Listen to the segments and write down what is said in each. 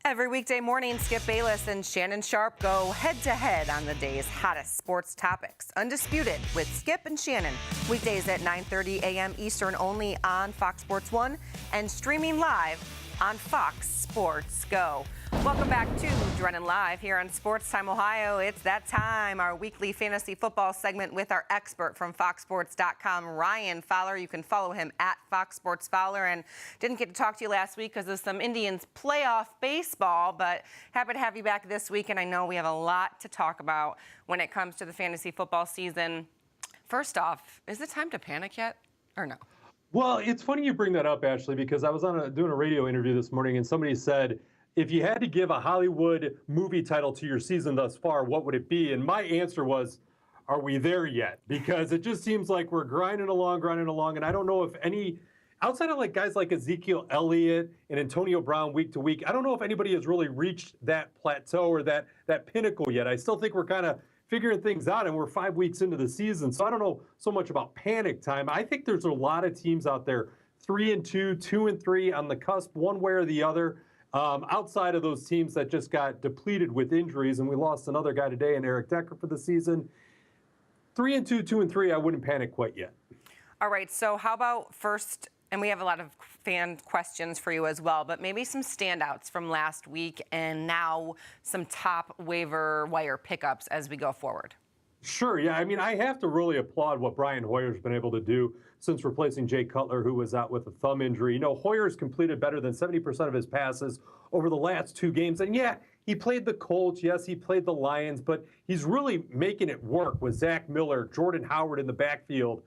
Every weekday morning, Skip Bayless and Shannon Sharp go head-to-head on the day's hottest sports topics. Undisputed with Skip and Shannon. Weekdays at 9:30 a.m. Eastern only on Fox Sports 1 and streaming live on Fox Sports Go. Welcome back to Drennan Live here on Sportstime Ohio. It's that time, our weekly fantasy football segment with our expert from FoxSports.com, Ryan Fowler. You can follow him at Fox Sports Fowler. And didn't get to talk to you last week because of some Indians playoff baseball, but happy to have you back this week. And I know we have a lot to talk about when it comes to the fantasy football season. First off, is it time to panic yet or no? Well, it's funny you bring that up, Ashley, because I was doing a radio interview this morning and somebody said, if you had to give a Hollywood movie title to your season thus far, what would it be? And my answer was, are we there yet? Because it just seems like we're grinding along. And I don't know if any, outside of like guys like Ezekiel Elliott and Antonio Brown week to week, I don't know if anybody has really reached that plateau or that pinnacle yet. I still think we're kind of figuring things out, and we're 5 weeks into the season. So I don't know so much about panic time. I think there's a lot of teams out there, 3-2, 2-3 on the cusp, one way or the other. Outside of those teams that just got depleted with injuries, and we lost another guy today in Eric Decker for the season. 3-2, 2-3, I wouldn't panic quite yet. All right, so how about first, and we have a lot of fan questions for you as well, but maybe some standouts from last week and now some top waiver wire pickups as we go forward. Sure, yeah. I mean, I have to really applaud what Brian Hoyer's been able to do since replacing Jay Cutler, who was out with a thumb injury. You know, Hoyer's completed better than 70% of his passes over the last 2 games. And yeah, he played the Colts. Yes, he played the Lions, but he's really making it work with Zach Miller, Jordan Howard in the backfield.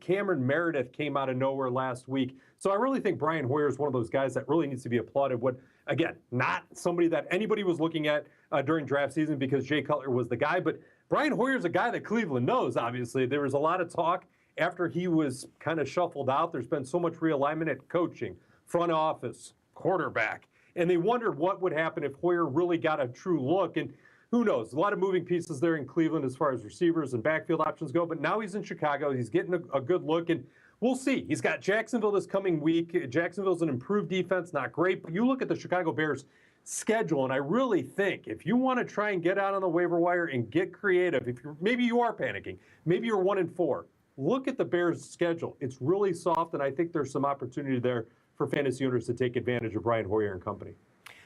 Cameron Meredith came out of nowhere last week. So I really think Brian Hoyer is one of those guys that really needs to be applauded. What, again, not somebody that anybody was looking at during draft season because Jay Cutler was the guy, but Brian Hoyer's a guy that Cleveland knows, obviously. There was a lot of talk after he was kind of shuffled out. There's been so much realignment at coaching, front office, quarterback. And they wondered what would happen if Hoyer really got a true look. And who knows? A lot of moving pieces there in Cleveland as far as receivers and backfield options go. But now he's in Chicago. He's getting a good look. And we'll see. He's got Jacksonville this coming week. Jacksonville's an improved defense, not great. But you look at the Chicago Bears schedule, and I really think if you want to try and get out on the waiver wire and get creative, maybe you are panicking, maybe you're 1-4, look at the Bears schedule. It's really soft, and I think there's some opportunity there for fantasy owners to take advantage of Brian Hoyer and company.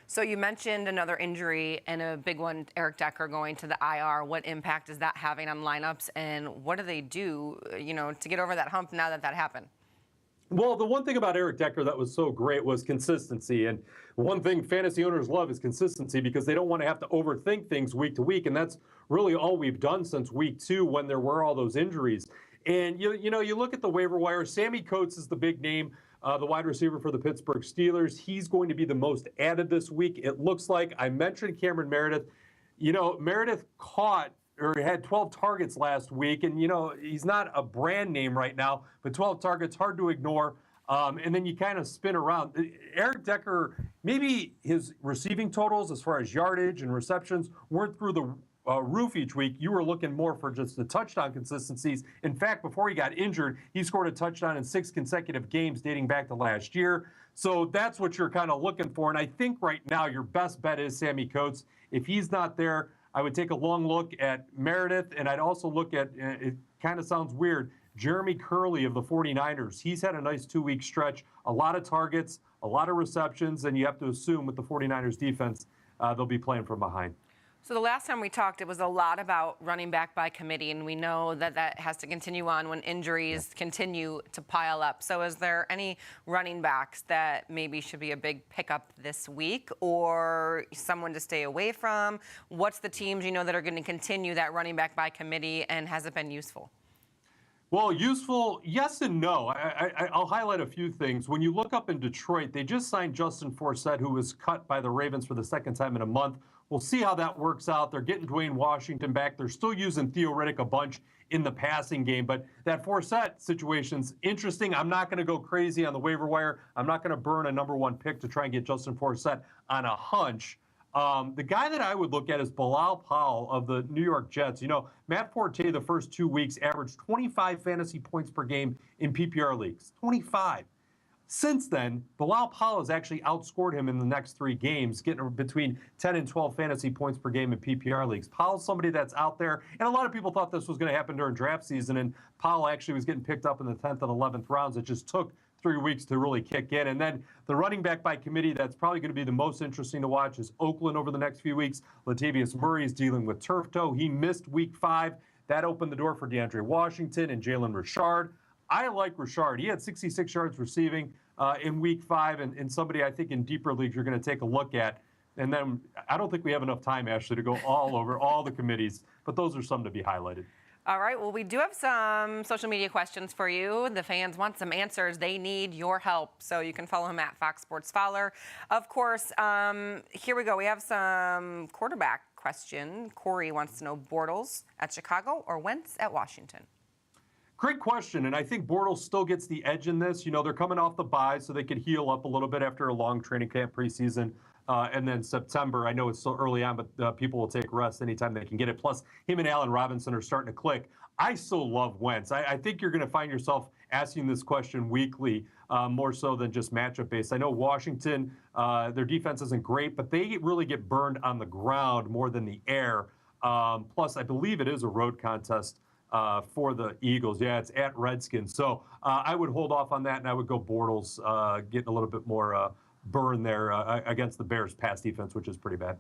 So you mentioned another injury and a big one, Eric Decker going to the IR. What impact is that having on lineups, and what do they do, to get over that hump now that happened? Well, the one thing about Eric Decker that was so great was consistency. And one thing fantasy owners love is consistency because they don't want to have to overthink things week to week. And that's really all we've done since week 2 when there were all those injuries. And, you look at the waiver wire. Sammy Coates is the big name, the wide receiver for the Pittsburgh Steelers. He's going to be the most added this week. It looks like. I mentioned Cameron Meredith. Meredith had 12 targets last week, and he's not a brand name right now, but 12 targets, hard to ignore. And then you kind of spin around. Eric Decker, maybe his receiving totals as far as yardage and receptions weren't through the roof each week. You were looking more for just the touchdown consistencies. In fact, before he got injured, he scored a touchdown in 6 consecutive games dating back to last year. So that's what you're kind of looking for. And I think right now your best bet is Sammy Coates. If he's not there, I would take a long look at Meredith, and I'd also look at, it kind of sounds weird, Jeremy Curley of the 49ers. He's had a nice 2-week stretch, a lot of targets, a lot of receptions, and you have to assume with the 49ers defense, they'll be playing from behind. So the last time we talked, it was a lot about running back by committee, and we know that has to continue on when injuries continue to pile up. So is there any running backs that maybe should be a big pickup this week or someone to stay away from? What's the teams that are going to continue that running back by committee, and has it been useful? Well, useful, yes and no. I'll highlight a few things. When you look up in Detroit, they just signed Justin Forsett, who was cut by the Ravens for the 2nd time in a month. We'll see how that works out. They're getting Dwayne Washington back. They're still using Theo Riddick a bunch in the passing game, but that Forsett situation's interesting. I'm not going to go crazy on the waiver wire. I'm not going to burn a number 1 pick to try and get Justin Forsett on a hunch. The guy that I would look at is Bilal Powell of the New York Jets. Matt Forte the first 2 weeks averaged 25 fantasy points per game in PPR leagues. 25. Since then, Bilal Powell has actually outscored him in the next 3 games, getting between 10 and 12 fantasy points per game in PPR leagues. Powell's somebody that's out there, and a lot of people thought this was going to happen during draft season, and Powell actually was getting picked up in the 10th and 11th rounds. It just took 3 weeks to really kick in. And then the running back by committee that's probably going to be the most interesting to watch is Oakland over the next few weeks. Latavius Murray is dealing with turf toe. He missed week 5. That opened the door for DeAndre Washington and Jalen Richard. I like Richard. He had 66 yards receiving in week 5, and somebody I think in deeper leagues you're going to take a look at. And then I don't think we have enough time, Ashley, to go all over all the committees, but those are some to be highlighted. All right, well, we do have some social media questions for you. The fans want some answers. They need your help, so you can follow him at Fox Sports Fowler. Of course, here we go. We have some quarterback question. Corey wants to know Bortles at Chicago or Wentz at Washington? Great question, and I think Bortles still gets the edge in this. You know, they're coming off the bye, so they could heal up a little bit after a long training camp preseason. And then September, I know it's still early on, but people will take rest anytime they can get it. Plus, him and Allen Robinson are starting to click. I still love Wentz. I think you're going to find yourself asking this question weekly, more so than just matchup-based. I know Washington, their defense isn't great, but they really get burned on the ground more than the air. Plus, I believe it is a road contest for the Eagles. Yeah, it's at Redskins. So I would hold off on that, and I would go Bortles, getting a little bit more burn there against the Bears' pass defense, which is pretty bad.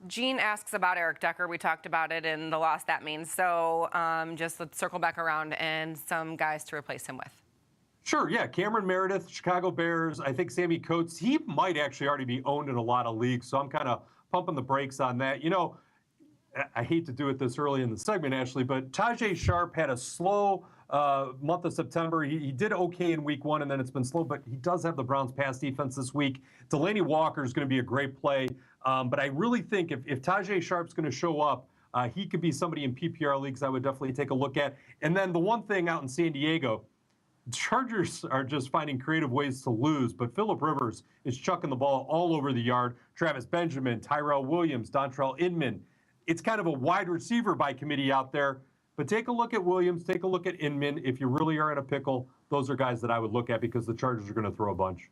Gene asks about Eric Decker. We talked about it in the loss that means. So just let's circle back around and some guys to replace him with. Sure, yeah. Cameron Meredith, Chicago Bears. I think Sammy Coates, he might actually already be owned in a lot of leagues, so I'm kind of pumping the brakes on that. You know, I hate to do it this early in the segment, Ashley, but Tajay Sharp had a slow month of September. He did okay in week 1, and then it's been slow, but he does have the Browns pass defense this week. Delaney Walker is going to be a great play, but I really think if Tajay Sharp's going to show up, he could be somebody in PPR leagues I would definitely take a look at. And then the one thing out in San Diego, Chargers are just finding creative ways to lose, but Phillip Rivers is chucking the ball all over the yard. Travis Benjamin, Tyrell Williams, Dontrell Inman. It's kind of a wide receiver by committee out there. But take a look at Williams, take a look at Inman. If you really are in a pickle, those are guys that I would look at because the Chargers are going to throw a bunch.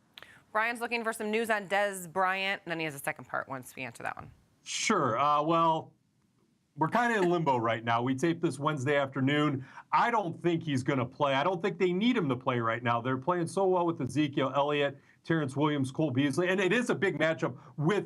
Brian's looking for some news on Dez Bryant, and then he has a second part once we answer that one. Sure. Well, we're kind of in limbo right now. We taped this Wednesday afternoon. I don't think he's going to play. I don't think they need him to play right now. They're playing so well with Ezekiel Elliott, Terrence Williams, Cole Beasley, and it is a big matchup with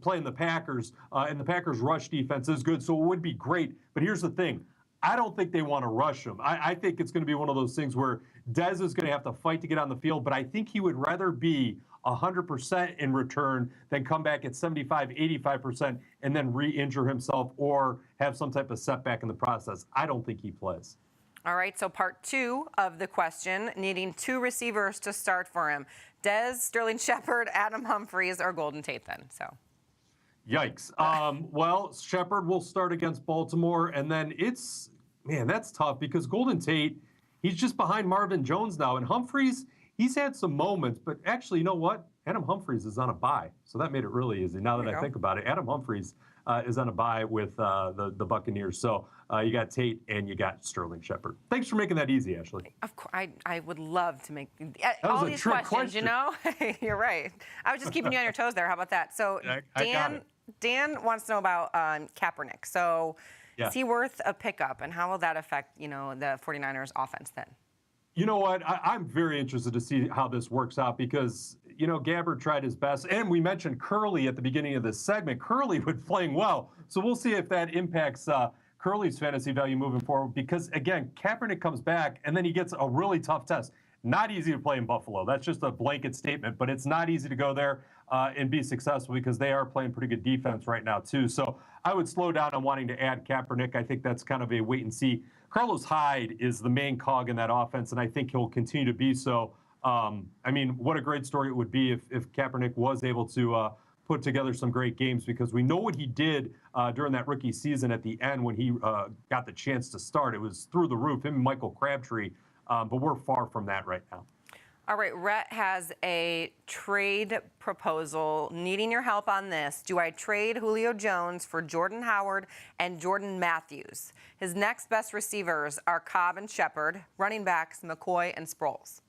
playing the Packers, and the Packers' rush defense is good, so it would be great. But here's the thing. I don't think they want to rush him. I think it's going to be one of those things where Dez is going to have to fight to get on the field, but I think he would rather be 100% in return than come back at 75, 85% and then re-injure himself or have some type of setback in the process. I don't think he plays. All right, so part 2 of the question, needing 2 receivers to start for him. Dez, Sterling Shepard, Adam Humphries, or Golden Tate then, so. Yikes. Well, Shepard will start against Baltimore, and then that's tough because Golden Tate, he's just behind Marvin Jones now, and Humphries, he's had some moments, but actually, you know what? Adam Humphries is on a bye, so that made it really easy. Now that I think about it, Adam Humphries is on a bye with the Buccaneers, so you got Tate and you got Sterling Shepard. Thanks for making that easy, Ashley. Of course, I would love to make all these questions. You know, you're right. I was just keeping you on your toes there. How about that? So Dan wants to know about Kaepernick. So is he worth a pickup, and how will that affect the 49ers offense then? You know what? I'm very interested to see how this works out because, Gabbard tried his best. And we mentioned Curley at the beginning of this segment. Curley was playing well. So we'll see if that impacts Curley's fantasy value moving forward because, again, Kaepernick comes back and then he gets a really tough test. Not easy to play in Buffalo. That's just a blanket statement, but it's not easy to go there and be successful because they are playing pretty good defense right now, too. So I would slow down on wanting to add Kaepernick. I think that's kind of a wait and see. Carlos Hyde is the main cog in that offense, and I think he'll continue to be so. What a great story it would be if Kaepernick was able to put together some great games because we know what he did during that rookie season at the end when he got the chance to start. It was through the roof, him and Michael Crabtree, but we're far from that right now. All right, Rhett has a trade proposal. Needing your help on this. Do I trade Julio Jones for Jordan Howard and Jordan Matthews? His next best receivers are Cobb and Shepard, running backs McCoy and Sproles.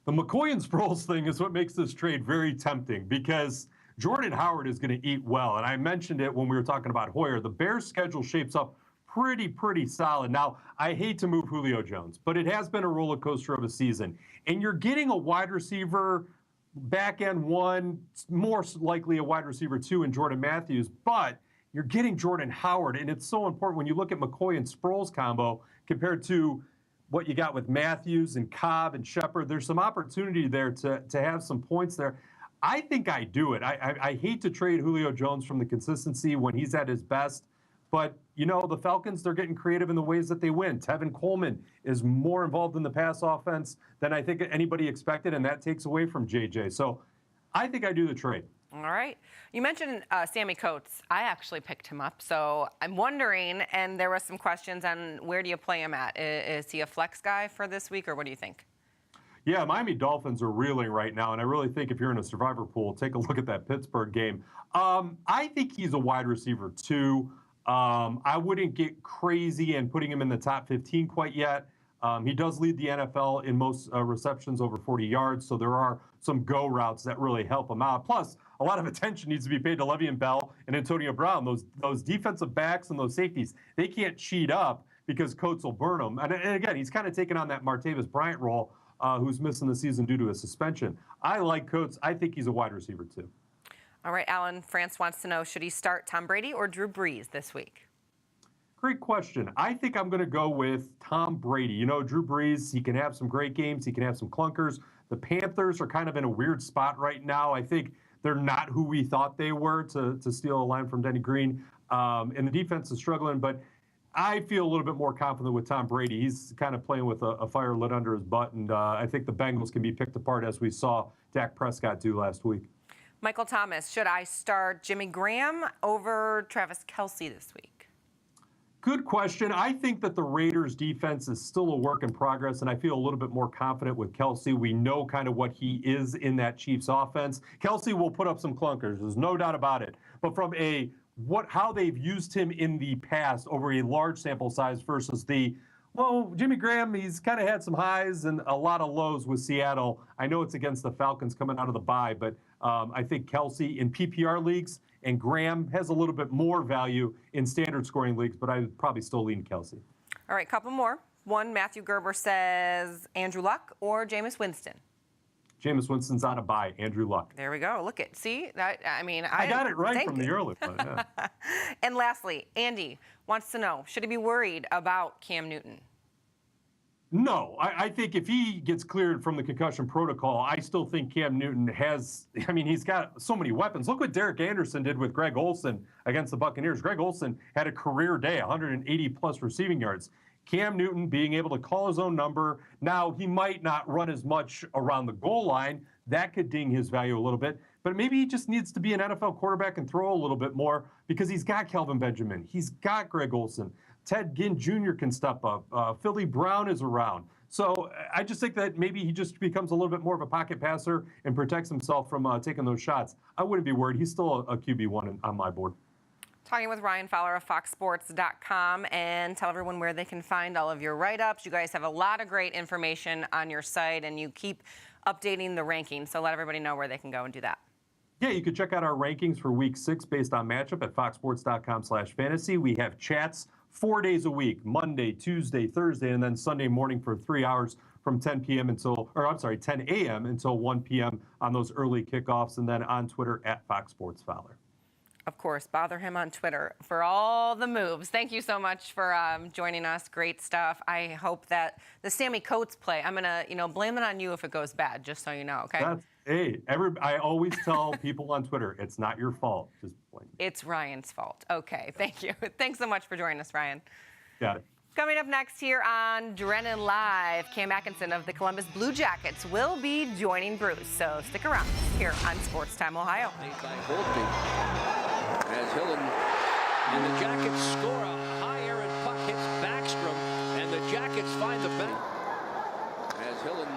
The McCoy and Sproles thing is what makes this trade very tempting because Jordan Howard is going to eat well. And I mentioned it when we were talking about Hoyer. The Bears' schedule shapes up pretty solid. Now, I hate to move Julio Jones, but it has been a roller coaster of a season. And you're getting a wide receiver, back end one, more likely a wide receiver two in Jordan Matthews, but you're getting Jordan Howard. And it's so important when you look at McCoy and Sproles combo compared to what you got with Matthews and Cobb and Shepard. There's some opportunity there to have some points there. I think I do it. I hate to trade Julio Jones from the consistency when he's at his best, but, you know, the Falcons, they're getting creative in the ways that they win. Tevin Coleman is more involved in the pass offense than I think anybody expected, and that takes away from J.J. So I think I do the trade. All right. You mentioned Sammy Coates. I actually picked him up, so I'm wondering, and there was some questions on where do you play him at? Is he a flex guy for this week, or what do you think? Yeah, Miami Dolphins are reeling right now, and I really think if you're in a survivor pool, take a look at that Pittsburgh game. I think he's a wide receiver, too. I wouldn't get crazy in putting him in the top 15 quite yet. He does lead the NFL in most receptions over 40 yards, so there are some go routes that really help him out. Plus, a lot of attention needs to be paid to Le'Veon Bell and Antonio Brown. Those defensive backs and those safeties, they can't cheat up because Coates will burn them. And again, he's kind of taken on that Martavis Bryant role, who's missing the season due to a suspension. I like Coates. I think he's a wide receiver, too. All right, Alan France wants to know, should he start Tom Brady or Drew Brees this week? Great question. I think I'm going to go with Tom Brady. You know, Drew Brees, he can have some great games. He can have some clunkers. The Panthers are kind of in a weird spot right now. I think they're not who we thought they were, to steal a line from Denny Green. And the defense is struggling, but I feel a little bit more confident with Tom Brady. He's kind of playing with a fire lit under his butt, and I think the Bengals can be picked apart as we saw Dak Prescott do last week. Michael Thomas, should I start Jimmy Graham over Travis Kelce this week? Good question. I think that the Raiders' defense is still a work in progress, and I feel a little bit more confident with Kelce. We know kind of what he is in that Chiefs offense. Kelce will put up some clunkers. There's no doubt about it. But from how they've used him in the past over a large sample size versus Jimmy Graham, he's kind of had some highs and a lot of lows with Seattle. I know it's against the Falcons coming out of the bye, but I think Kelce in PPR leagues and Graham has a little bit more value in standard scoring leagues, but I would probably still lean Kelce. All right, couple more. One, Matthew Gerber says Andrew Luck or Jameis Winston? Jameis Winston's on a bye. Andrew Luck. There we go. Look at, see? I got it right from the early one. Yeah. And lastly, Andy wants to know, should he be worried about Cam Newton? No, I think if he gets cleared from the concussion protocol, I still think Cam Newton he's got so many weapons. Look what Derek Anderson did with Greg Olsen against the Buccaneers. Greg Olsen had a career day, 180-plus receiving yards. Cam Newton being able to call his own number. Now, he might not run as much around the goal line. That could ding his value a little bit. But maybe he just needs to be an NFL quarterback and throw a little bit more because he's got Kelvin Benjamin. He's got Greg Olsen. Ted Ginn Jr. can step up. Philly Brown is around. So I just think that maybe he just becomes a little bit more of a pocket passer and protects himself from taking those shots. I wouldn't be worried. He's still a QB1 on my board. Talking with Ryan Fowler of FoxSports.com, and tell everyone where they can find all of your write-ups. You guys have a lot of great information on your site, and you keep updating the rankings. So let everybody know where they can go and do that. Yeah, you can check out our rankings for Week 6 based on matchup at FoxSports.com/fantasy. We have chats 4 days a week, Monday, Tuesday, Thursday, and then Sunday morning for 3 hours from 10 a.m. until 1 p.m. on those early kickoffs, and then on Twitter at FoxSportsFowler. Of course, bother him on Twitter for all the moves. Thank you so much for joining us. Great stuff. I hope that the Sammy Coates play, I'm going to, blame it on you if it goes bad, just so you know, okay? I always tell people on Twitter, it's not your fault. Just blame me. It's Ryan's fault. Okay, thank you. Thanks so much for joining us, Ryan. Got it. Coming up next here on Drennan Live, Cam Atkinson of the Columbus Blue Jackets will be joining Bruce. So stick around here on Sportstime Ohio. As Hillen and the Jackets score a high errant puck hits Backstrom, and the Jackets find the back. As Hillen